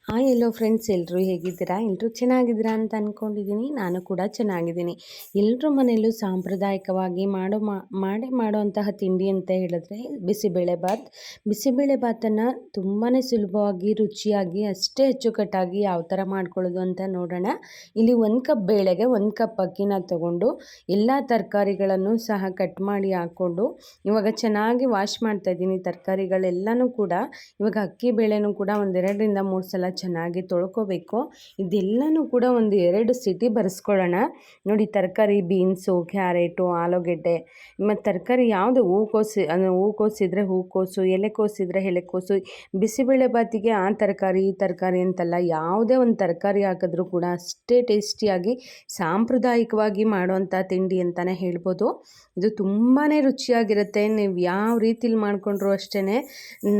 Hi ಎಲ್ಲೋ friends, ಎಲ್ಲರೂ ಹೇಗಿದ್ದೀರಾ? ಎಲ್ಲರೂ ಚೆನ್ನಾಗಿದ್ದೀರಾ ಅಂತ ಅಂದ್ಕೊಂಡಿದ್ದೀನಿ. ನಾನು ಕೂಡ ಚೆನ್ನಾಗಿದ್ದೀನಿ. ಎಲ್ಲರ ಮನೆಯಲ್ಲೂ ಸಾಂಪ್ರದಾಯಿಕವಾಗಿ ಮಾಡುವಂತಹ ತಿಂಡಿ ಅಂತ ಹೇಳಿದ್ರೆ ಬಿಸಿಬೇಳೆಬಾತ್. ಬಿಸಿಬೇಳೆಬಾತನ್ನು ತುಂಬಾ ಸುಲಭವಾಗಿ, ರುಚಿಯಾಗಿ, ಅಷ್ಟೇ ಅಚ್ಚುಕಟ್ಟಾಗಿ ಯಾವ ಥರ ಮಾಡ್ಕೊಳ್ಳೋದು ಅಂತ ನೋಡೋಣ. ಇಲ್ಲಿ 1 ಕಪ್ ಬೇಳೆಗೆ 1 ಕಪ್ ಅಕ್ಕಿನ ತೊಗೊಂಡು ಎಲ್ಲ ತರಕಾರಿಗಳನ್ನು ಸಹ ಕಟ್ ಮಾಡಿ ಹಾಕ್ಕೊಂಡು ಇವಾಗ ಚೆನ್ನಾಗಿ ವಾಶ್ ಮಾಡ್ತಾಯಿದ್ದೀನಿ ತರಕಾರಿಗಳೆಲ್ಲನೂ ಕೂಡ. ಇವಾಗ ಅಕ್ಕಿ ಬೇಳೆನೂ ಕೂಡ 1 2ರಿಂದ 3 ಸಲ ಚೆನ್ನಾಗಿ ತೊಳ್ಕೊಬೇಕು. ಇದೆಲ್ಲನೂ ಕೂಡ 1-2 ಸಿಟಿ ಬರೆಸ್ಕೊಳ್ಳೋಣ. ನೋಡಿ, ತರಕಾರಿ ಬೀನ್ಸು, ಕ್ಯಾರೆಟು, ಆಲೂಗೆಡ್ಡೆ ಮತ್ತು ತರಕಾರಿ ಯಾವುದು ಹೂಕೋಸಿದ್ರೆ ಹೂಕೋಸು, ಎಲೆಕೋಸಿದ್ರೆ ಎಲೆಕೋಸು. ಬಿಸಿಬೇಳೆಬಾತಿಗೆ ಆ ತರಕಾರಿ ಈ ತರಕಾರಿ ಅಂತಲ್ಲ, ಯಾವುದೇ ಒಂದು ತರಕಾರಿ ಹಾಕಿದ್ರೂ ಕೂಡ ಅಷ್ಟೇ ಟೇಸ್ಟಿಯಾಗಿ ಸಾಂಪ್ರದಾಯಿಕವಾಗಿ ಮಾಡುವಂಥ ತಿಂಡಿ ಅಂತಲೇ ಹೇಳ್ಬೋದು. ಇದು ತುಂಬಾ ರುಚಿಯಾಗಿರುತ್ತೆ. ನೀವು ಯಾವ ರೀತಿಲಿ ಮಾಡಿಕೊಂಡ್ರು ಅಷ್ಟೇ.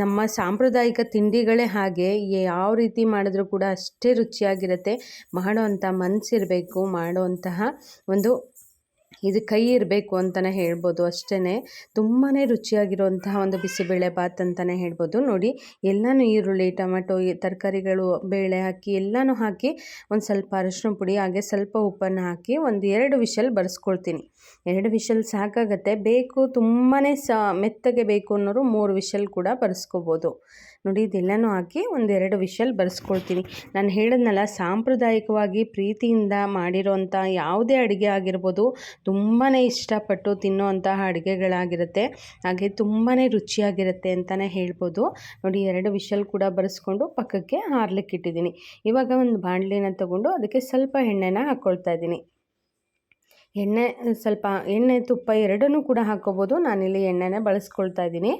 ನಮ್ಮ ಸಾಂಪ್ರದಾಯಿಕ ತಿಂಡಿಗಳೇ ಹಾಗೆ, ಯಾವ ರೀತಿ ಮಾಡಿದ್ರೂ ಕೂಡ ಅಷ್ಟೇ ರುಚಿಯಾಗಿರುತ್ತೆ. ಮಾಡೋವಂಥ ಮನಸ್ಸಿರಬೇಕು, ಮಾಡುವಂತಹ ಒಂದು ಇದು ಕೈ ಇರಬೇಕು ಅಂತಲೇ ಹೇಳ್ಬೋದು. ಅಷ್ಟೇ ತುಂಬಾ ರುಚಿಯಾಗಿರುವಂತಹ ಒಂದು ಬಿಸಿಬೇಳೆಬಾತ್ ಅಂತಲೇ ಹೇಳ್ಬೋದು. ನೋಡಿ, ಎಲ್ಲನೂ ಈರುಳ್ಳಿ, ಟೊಮೆಟೊ, ತರಕಾರಿಗಳು, ಬೇಳೆ ಹಾಕಿ ಎಲ್ಲನೂ ಹಾಕಿ ಒಂದು ಸ್ವಲ್ಪ ಅರಿಶಿನ ಪುಡಿ, ಹಾಗೆ ಸ್ವಲ್ಪ ಉಪ್ಪನ್ನು ಹಾಕಿ 1-2 ವಿಷಲ್ ಬರೆಸ್ಕೊಳ್ತೀನಿ. 2 ವಿಷಲ್ ಸಾಕಾಗತ್ತೆ. ಬೇಕು ತುಂಬಾ ಮೆತ್ತಗೆ ಬೇಕು ಅನ್ನೋರು 3 ವಿಷಲ್ ಕೂಡ ಬರೆಸ್ಕೋಬೋದು. ನೋಡಿ, ಇದೆಲ್ಲನೂ ಹಾಕಿ 1-2 ವಿಷಲ್ ಬರೆಸ್ಕೊಳ್ತೀನಿ. ನಾನು ಹೇಳಿದ್ನಲ್ಲ, ಸಾಂಪ್ರದಾಯಿಕವಾಗಿ ಪ್ರೀತಿಯಿಂದ ಮಾಡಿರೋಂಥ ಯಾವುದೇ ಅಡುಗೆ ಆಗಿರ್ಬೋದು, ತುಂಬಾ ಇಷ್ಟಪಟ್ಟು ತಿನ್ನೋವಂತಹ ಅಡುಗೆಗಳಾಗಿರುತ್ತೆ. ಹಾಗೆ ತುಂಬಾ ರುಚಿಯಾಗಿರುತ್ತೆ ಅಂತಲೇ ಹೇಳ್ಬೋದು. ನೋಡಿ, 2 ವಿಷಲ್ ಕೂಡ ಬರೆಸ್ಕೊಂಡು ಪಕ್ಕಕ್ಕೆ ಆರ್ಲಿಕ್ಕೆ ಇಟ್ಟಿದ್ದೀನಿ. ಇವಾಗ ಒಂದು ಬಾಣಲಿನ ತೊಗೊಂಡು ಅದಕ್ಕೆ ಸ್ವಲ್ಪ ಎಣ್ಣೆನ ಹಾಕ್ಕೊಳ್ತಾ ಇದ್ದೀನಿ. ಸ್ವಲ್ಪ ಎಣ್ಣೆ, ತುಪ್ಪ ಎರಡನ್ನೂ ಕೂಡ ಹಾಕ್ಕೋಬೋದು. ನಾನಿಲ್ಲಿ ಎಣ್ಣೆನೇ ಬಳಸ್ಕೊಳ್ತಾ ಇದ್ದೀನಿ.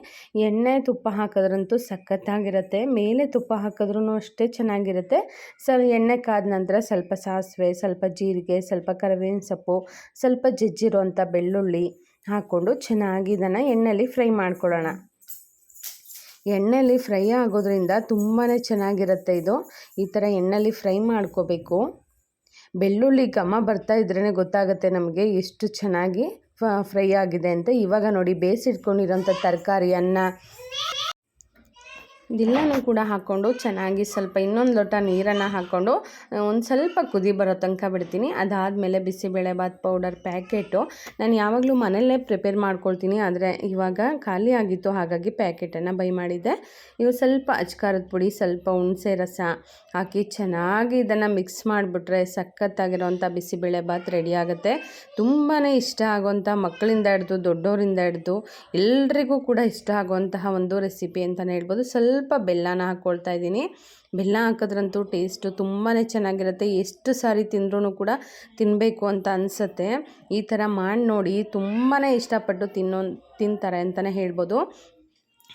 ಎಣ್ಣೆ ತುಪ್ಪ ಹಾಕಿದ್ರಂತೂ ಸಖತ್ತಾಗಿರುತ್ತೆ. ಮೇಲೆ ತುಪ್ಪ ಹಾಕಿದ್ರೂ ಅಷ್ಟೇ ಚೆನ್ನಾಗಿರುತ್ತೆ. ಎಣ್ಣೆ ಕಾದ ನಂತರ ಸ್ವಲ್ಪ ಸಾಸಿವೆ, ಸ್ವಲ್ಪ ಜೀರಿಗೆ, ಸ್ವಲ್ಪ ಕರಿಬೇವಿನ ಸೊಪ್ಪು, ಸ್ವಲ್ಪ ಜಜ್ಜಿರುವಂಥ ಬೆಳ್ಳುಳ್ಳಿ ಹಾಕ್ಕೊಂಡು ಚೆನ್ನಾಗಿ ಇದನ್ನು ಎಣ್ಣೆಯಲ್ಲಿ ಫ್ರೈ ಮಾಡ್ಕೊಳ್ಳೋಣ. ಎಣ್ಣೆಯಲ್ಲಿ ಫ್ರೈ ಆಗೋದ್ರಿಂದ ತುಂಬಾ ಚೆನ್ನಾಗಿರುತ್ತೆ. ಈ ಥರ ಎಣ್ಣೆಯಲ್ಲಿ ಫ್ರೈ ಮಾಡ್ಕೋಬೇಕು. ಬೆಳ್ಳುಳ್ಳಿ ಘಮ ಬರ್ತಾ ಇದ್ರೇ ಗೊತ್ತಾಗುತ್ತೆ ನಮಗೆ ಎಷ್ಟು ಚೆನ್ನಾಗಿ ಫ್ರೈ ಆಗಿದೆ ಅಂತ. ಇವಾಗ ನೋಡಿ, ಬೇಯಿಸಿಟ್ಕೊಂಡಿರೋಂಥ ತರಕಾರಿ, ಅನ್ನ ಇದೆಲ್ಲನೂ ಕೂಡ ಹಾಕ್ಕೊಂಡು ಚೆನ್ನಾಗಿ ಸ್ವಲ್ಪ ಇನ್ನೊಂದು ಲೋಟ ನೀರನ್ನು ಹಾಕ್ಕೊಂಡು ಒಂದು ಸ್ವಲ್ಪ ಕುದಿ ಬರೋ ತನಕ ಬಿಡ್ತೀನಿ. ಅದಾದಮೇಲೆ ಬಿಸಿಬೇಳೆಬಾತ್ ಪೌಡರ್ ಪ್ಯಾಕೆಟು ನಾನು ಯಾವಾಗಲೂ ಮನೆಯಲ್ಲೇ ಪ್ರಿಪೇರ್ ಮಾಡ್ಕೊಳ್ತೀನಿ. ಆದರೆ ಇವಾಗ ಖಾಲಿ ಆಗಿತ್ತು, ಹಾಗಾಗಿ ಪ್ಯಾಕೆಟನ್ನು ಬೈ ಮಾಡಿದ್ದೆ. ಇವು ಸ್ವಲ್ಪ ಅಚ್ಕಾರದ ಪುಡಿ, ಸ್ವಲ್ಪ ಹುಣಸೆ ರಸ ಹಾಕಿ ಚೆನ್ನಾಗಿ ಇದನ್ನು ಮಿಕ್ಸ್ ಮಾಡಿಬಿಟ್ರೆ ಸಖತ್ತಾಗಿರೋವಂಥ ಬಿಸಿಬೇಳೆಬಾತ್ ರೆಡಿ ಆಗುತ್ತೆ. ತುಂಬಾ ಇಷ್ಟ ಆಗುವಂಥ, ಮಕ್ಕಳಿಂದ ಹಿಡ್ದು ದೊಡ್ಡವರಿಂದ ಹಿಡ್ದು ಎಲ್ರಿಗೂ ಕೂಡ ಇಷ್ಟ ಆಗುವಂತಹ ಒಂದು ರೆಸಿಪಿ ಅಂತಲೇ ಹೇಳ್ಬೋದು. ಸ್ವಲ್ಪ ಬೆಲ್ಲನ ಹಾಕ್ಕೊಳ್ತಾ ಇದ್ದೀನಿ. ಬೆಲ್ಲ ಹಾಕಿದ್ರಂತೂ ಟೇಸ್ಟು ತುಂಬಾ ಚೆನ್ನಾಗಿರುತ್ತೆ. ಎಷ್ಟು ಸಾರಿ ತಿಂದ್ರೂ ಕೂಡ ತಿನ್ನಬೇಕು ಅಂತ ಅನಿಸುತ್ತೆ. ಈ ಥರ ಮಾಡಿ ನೋಡಿ, ತುಂಬಾ ಇಷ್ಟಪಟ್ಟು ತಿಂತಾರೆ ಅಂತಲೇ ಹೇಳ್ಬೋದು.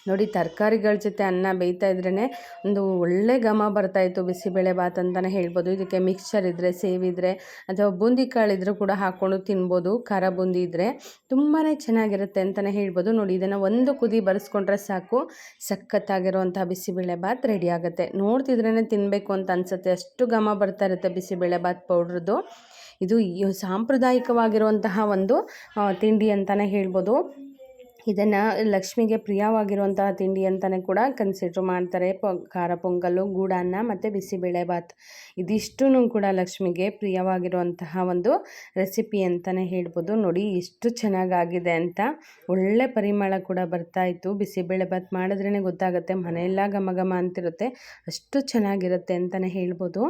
ನೋಡಿ, ತರಕಾರಿಗಳ ಜೊತೆ ಅನ್ನ ಬೇಯ್ತಾ ಇದ್ರೇ ಒಂದು ಒಳ್ಳೆ ಘಮ ಬರ್ತಾಯಿತ್ತು ಬಿಸಿಬೇಳೆಬಾತ್ ಅಂತಲೇ ಹೇಳ್ಬೋದು. ಇದಕ್ಕೆ ಮಿಕ್ಸ್ಚರ್ ಇದ್ದರೆ, ಸೇವಿದ್ರೆ ಅಥವಾ ಬೂಂದಿ ಕಾಳಿದ್ರೂ ಕೂಡ ಹಾಕ್ಕೊಂಡು ತಿನ್ಬೋದು. ಖಾರ ಬೂಂದಿ ಇದ್ದರೆ ತುಂಬಾ ಚೆನ್ನಾಗಿರುತ್ತೆ ಅಂತಲೇ ಹೇಳ್ಬೋದು. ನೋಡಿ, ಇದನ್ನು ಒಂದು ಕುದಿ ಬರೆಸ್ಕೊಂಡ್ರೆ ಸಾಕು, ಸಖತ್ತಾಗಿರುವಂಥ ಬಿಸಿಬೇಳೆಬಾತ್ ರೆಡಿ ಆಗುತ್ತೆ. ನೋಡ್ತಿದ್ರೇ ತಿನ್ನಬೇಕು ಅಂತ ಅನಿಸುತ್ತೆ, ಅಷ್ಟು ಘಮ ಬರ್ತಾ ಇರುತ್ತೆ ಬಿಸಿಬೇಳೆಬಾತ್ ಪೌಡ್ರದ್ದು. ಇದು ಸಾಂಪ್ರದಾಯಿಕವಾಗಿರುವಂತಹ ಒಂದು ತಿಂಡಿ ಅಂತಲೇ ಹೇಳ್ಬೋದು. ಇದನ್ನು ಲಕ್ಷ್ಮಿಗೆ ಪ್ರಿಯವಾಗಿರುವಂತಹ ತಿಂಡಿ ಅಂತಲೇ ಕೂಡ ಕನ್ಸಿಡ್ರ್ ಮಾಡ್ತಾರೆ. ಖಾರ ಪೊಂಗಲ್ಲು, ಗೂಡನ್ನ ಮತ್ತು ಬಿಸಿಬೇಳೆಬಾತ್ ಇದಿಷ್ಟೂ ಕೂಡ ಲಕ್ಷ್ಮಿಗೆ ಪ್ರಿಯವಾಗಿರುವಂತಹ ಒಂದು ರೆಸಿಪಿ ಅಂತಲೇ ಹೇಳ್ಬೋದು. ನೋಡಿ, ಎಷ್ಟು ಚೆನ್ನಾಗಾಗಿದೆ ಅಂತ. ಒಳ್ಳೆ ಪರಿಮಳ ಕೂಡ ಬರ್ತಾಯಿತ್ತು. ಬಿಸಿಬೇಳೆಬಾತ್ ಮಾಡಿದ್ರೇ ಗೊತ್ತಾಗುತ್ತೆ, ಮನೆಯೆಲ್ಲ ಘಮ ಘಮ ಅಂತಿರುತ್ತೆ, ಅಷ್ಟು ಚೆನ್ನಾಗಿರುತ್ತೆ ಅಂತಲೇ ಹೇಳ್ಬೋದು.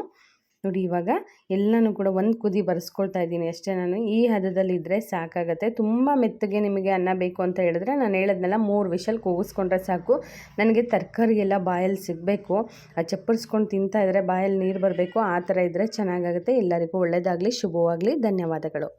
ನೋಡಿ, ಇವಾಗ ಎಲ್ಲನೂ ಕೂಡ ಒಂದು ಕುದಿ ಬರೆಸ್ಕೊಳ್ತಾ ಇದ್ದೀನಿ ಅಷ್ಟೇ. ನಾನು ಈ ಹದದಲ್ಲಿದ್ದರೆ ಸಾಕಾಗುತ್ತೆ. ತುಂಬ ಮೆತ್ತಗೆ ನಿಮಗೆ ಅನ್ನ ಬೇಕು ಅಂತ ಹೇಳಿದ್ರೆ ನಾನು ಹೇಳಿದ್ನೆಲ್ಲ 3 ವಿಷಲ್ ಕೂಗಿಸ್ಕೊಂಡ್ರೆ ಸಾಕು. ನನಗೆ ತರಕಾರಿ ಎಲ್ಲ ಬಾಯಲ್ಲಿ ಸಿಗಬೇಕು, ಚಪ್ಪರಿಸ್ಕೊಂಡು ತಿಂತಾ ಇದ್ದರೆ ಬಾಯಲ್ಲಿ ನೀರು ಬರಬೇಕು, ಆ ಥರ ಇದ್ದರೆ ಚೆನ್ನಾಗಾಗುತ್ತೆ. ಎಲ್ಲರಿಗೂ ಒಳ್ಳೆಯದಾಗಲಿ, ಶುಭವಾಗಲಿ. ಧನ್ಯವಾದಗಳು.